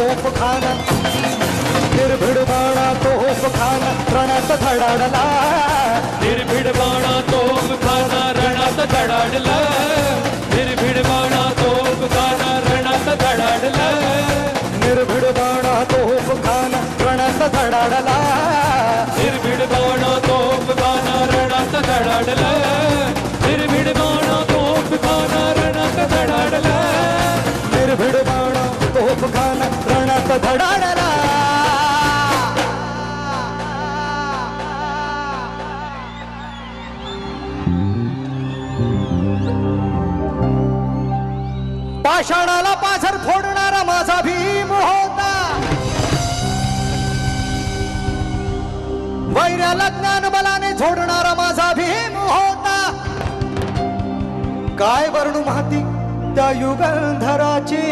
तोफ खाना निर्भीड बाणा तोफ खाना रणात धडाडला निर्भीड बाणा तोफ खाना रणात धडाडला निर्भीड बाणा तोफ खाना रणात धडाडला निर्भीड बाणा तोफ खाना रणात धडाडला निर्भीड बाणा तोफ खाना रणात धडाडला निर्भीड बाणा तोफ खाना रणात धडाडला निर्भीड बाणा तोफ खाना रणात धडाडला पाषाणाला पाझर फोडणारा माझा भीम होता वैऱ्याला ज्ञान बलाने झोडणारा माझा भीम होता काय वर्णू माती त्या युगंधराची